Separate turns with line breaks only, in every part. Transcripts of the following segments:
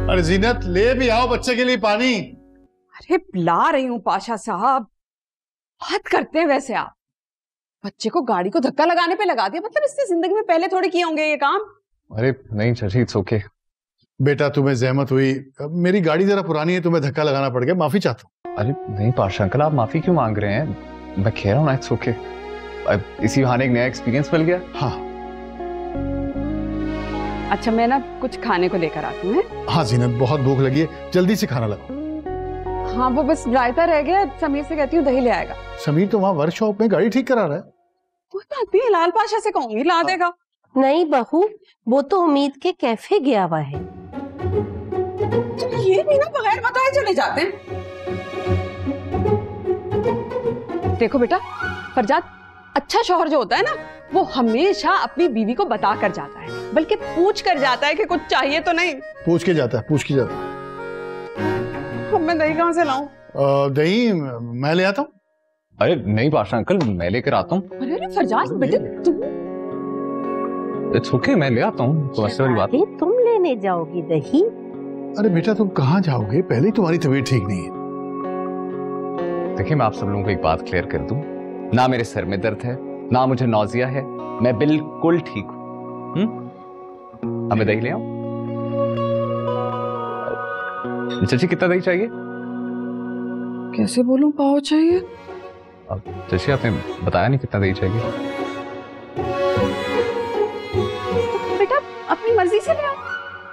अरे जीनत, ले भी आओ बच्चे के लिए पानी।
अरे ला रही हूँ पाशा साहब। बात करते हैं वैसे आप। बच्चे को गाड़ी को धक्का लगाने पे लगा दिया, मतलब इसने जिंदगी में पहले थोड़े किए होंगे ये काम।
अरे नहीं चाची, इट्स ओके।
बेटा तुम्हें जहमत हुई, मेरी गाड़ी जरा पुरानी है, तुम्हें धक्का लगाना पड़ गया, माफी चाहता हूँ।
अरे नहीं पाशा अंकल, आप माफी क्यों मांग रहे हैं? मैं कह रहा हूँ ना, इट्स ओके। इसी बहाने एक नया एक्सपीरियंस मिल गया।
हाँ
अच्छा, मैं ना कुछ खाने को लेकर आती हूँ।
हाँ जीनत, बहुत भूख लगी है, जल्दी से खाना लगाओ।
हाँ वो बस रायता रह गया, समीर से कहती हूँ दही ले आएगा।
समीर तो वहाँ वर्कशॉप में गाड़ी ठीक करा रहा है।
वो बात नहीं, लाल पाशा से कहूंगी ला देगा।
नहीं बहू, वो तो उम्मीद के कैफे गया हुआ है।
तो ये भी ना बगैर बताए चले जाते हैं। देखो बेटा, फरजाद अच्छा शौहर जो होता है ना, वो हमेशा अपनी बीवी को बता कर जाता है, बल्कि पूछ कर जाता है कि कुछ चाहिए तो नहीं।
पूछ के जाता है, पूछ के जाता है।
अब मैं दही कहाँ से लाऊं?
दही मैं ले आता हूँ।
अरे नहीं पाशा अंकल, मैं लेकर आता हूँ।
अरे फरजाद बेटे तुम।
इट्स ओके, मैं ले आता हूँ, तो ऐसी वाली बात।
तुम लेने जाओगी दही?
अरे बेटा तुम कहाँ जाओगे, पहले ही तुम्हारी तबीयत ठीक नहीं है।
देखिए मैं आप सब लोगों को एक बात क्लियर कर दूं, ना मेरे सर में दर्द है, ना मुझे नौजिया है, मैं बिल्कुल ठीक हूँ। हमें दही ले आओ। चाची कितना दही चाहिए?
कैसे बोलूं, पाव चाहिए।
अब चाची आपने बताया नहीं कितना दही चाहिए।
बेटा अपनी मर्जी से ले आओ।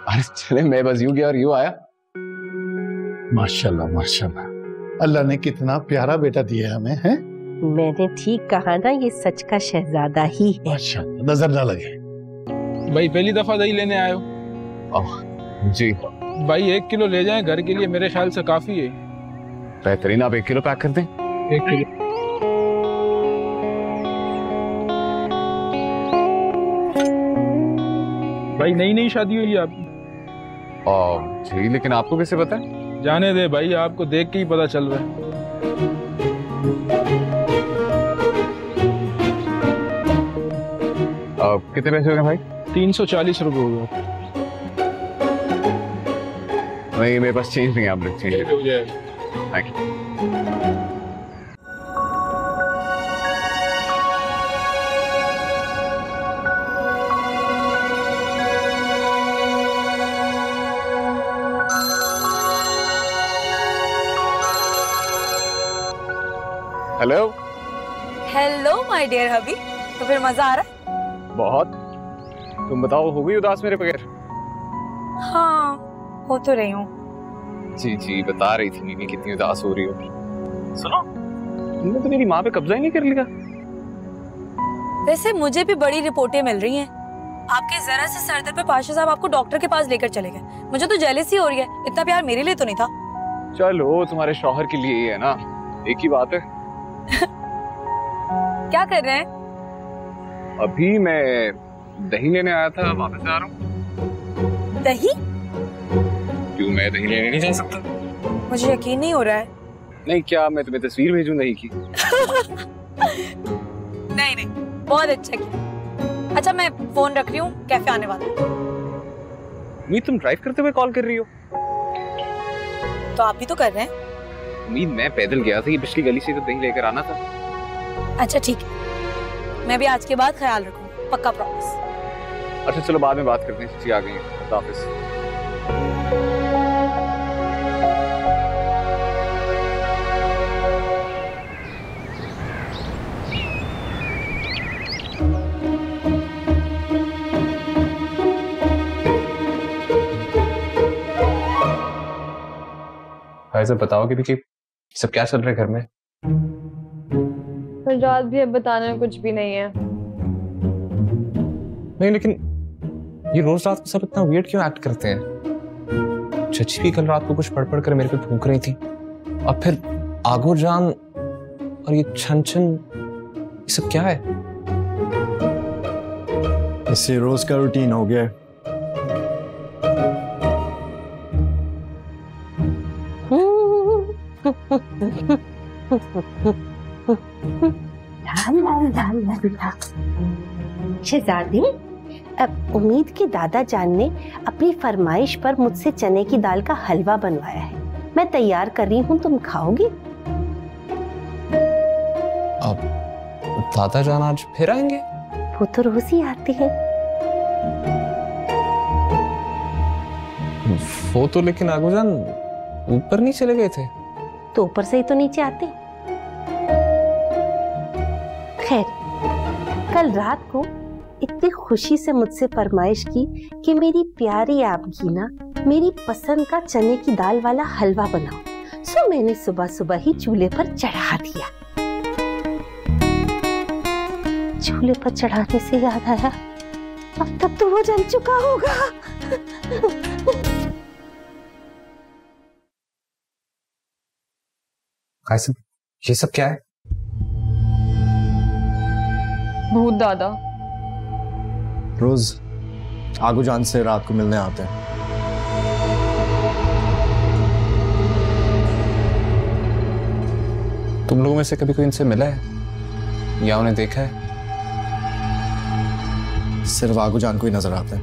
अरे चले, मैं बस यूं गया और यूं आया।
माशाल्लाह माशाल्लाह, अल्लाह ने कितना प्यारा बेटा दिया है हमें, हैं?
मैंने ठीक कहा ना, ये सच का शहजादा ही है।
माशाल्लाह, नजर ना लगे।
भाई पहली दफा दही लेने आए हो?
जी
भाई 1 किलो ले जाएं, घर के लिए मेरे ख्याल से काफी है।
बेहतरीन, आप 1 किलो पैक कर दें।
1 किलो। भाई नई नई शादी हुई है आपकी?
जी लेकिन आपको कैसे पता है?
जाने दे भाई, आपको देख के ही पता चल रहा है।
कितने पैसे हो गए भाई?
340 रुपए हो गए।
नहीं मेरे पास चेंज नहीं है, आप लोग चेंज
हो जाएगा।
Thank you. Hello
hello my dear hubby, तो फिर मजा आ रहा है?
बहुत। तुम बताओ, हो गई उदास मेरे बगैर?
हाँ हो तो रही हूँ।
जी जी बता रही थी मीमी कितनी उदास हो रही हो। सुनो, तुमने तो मेरी माँ पे कब्जा ही नहीं कर लिया।
वैसे मुझे भी बड़ी रिपोर्टें मिल रही हैं। आपके जरा से सरदर्द पे पाशा साहब आपको डॉक्टर के पास लेकर चले गए। मुझे तो जेलसी हो रही है, इतना प्यार मेरे लिए तो नहीं था।
चलो तुम्हारे शौहर के लिए ही है ना, एक ही बात है।
क्या कर रहे हैं?
अभी मैं दही लेने आया था, वापस जा रहा हूँ।
दही?
क्यों, मैं दही लेने नहीं जा सकता?
मुझे यकीन नहीं हो रहा है।
नहीं, क्या मैं तुम्हें तस्वीर भेजूं दही की?
नहीं नहीं, बहुत अच्छा किया। अच्छा मैं फोन रख रही हूँ, कैफे आने वाला है।
उम्मीद तुम ड्राइव करते हुए कॉल कर रही हो?
तो आप भी तो कर रहे हैं।
उम्मीद मैं पैदल गया था, ये पिछली गली से तो दही लेकर आना था।
अच्छा ठीक है, मैं भी आज के बाद ख्याल रखूंगी, पक्का प्रॉमिस।
अच्छा चलो बाद में बात करते हैं, चाची आ गई हैं। खुदा हाफिज़। भाई साहब बताओगे भी कि सब क्या चल रहा है घर में?
फरजाद भी अब बताने में कुछ भी नहीं है।
नहीं लेकिन ये रोज रात को सब इतना वियर्ड क्यों एक्ट करते हैं? चची भी कल रात को कुछ पढ़ कर मेरे पे फूंक रही थी, और फिर आगो जान और ये छन छन, ये सब क्या है?
इससे रोज का रूटीन हो गया।
शहजादी अब उम्मीद के दादा जान ने अपनी फरमाइश पर मुझसे चने की दाल का हलवा बनवाया है, मैं तैयार कर रही हूँ, तुम खाओगी?
अब दादा जान आज फिर आएंगे?
वो तो रोज ही आते हैं।
वो तो लेकिन आगो जान ऊपर नहीं चले गए थे?
तो ऊपर से ही तो नीचे आते। खैर, कल रात को इतनी खुशी से मुझसे फरमाइश की कि मेरी प्यारी आप गीना मेरी पसंद का चने की दाल वाला हलवा बनाओ, सो मैंने सुबह सुबह ही चूल्हे पर चढ़ा दिया। चूल्हे पर चढ़ाने से याद आया, अब तक तो वो जल चुका होगा।
कासिम, ये सब क्या है?
भूत दादा।
रोज आगू जान से रात को मिलने आते हैं।
तुम लोगों में से कभी कोई इनसे मिला है या उन्हें देखा है?
सिर्फ आगू जान को ही नजर आते हैं।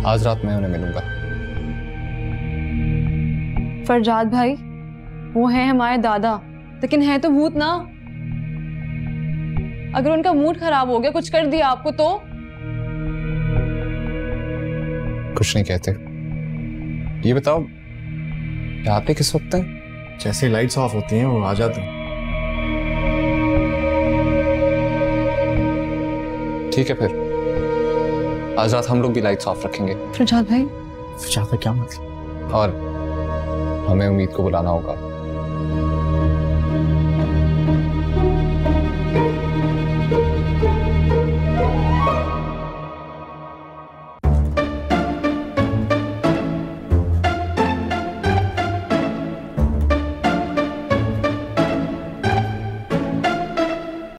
आज रात मैं उन्हें मिलूंगा।
फरजाद भाई, वो है हमारे दादा, लेकिन है तो भूत ना। अगर उनका मूड खराब हो गया, कुछ कर दिया आपको तो?
कुछ नहीं कहते। ये बताओ, क्या आते किस वक्त हैं?
जैसे ही लाइट्स ऑफ होती हैं वो आ जाते हैं।
ठीक है, फिर आज रात हम लोग भी लाइट्स ऑफ रखेंगे।
फरजाद भाई,
क्या मतलब?
और हमें उम्मीद को बुलाना होगा।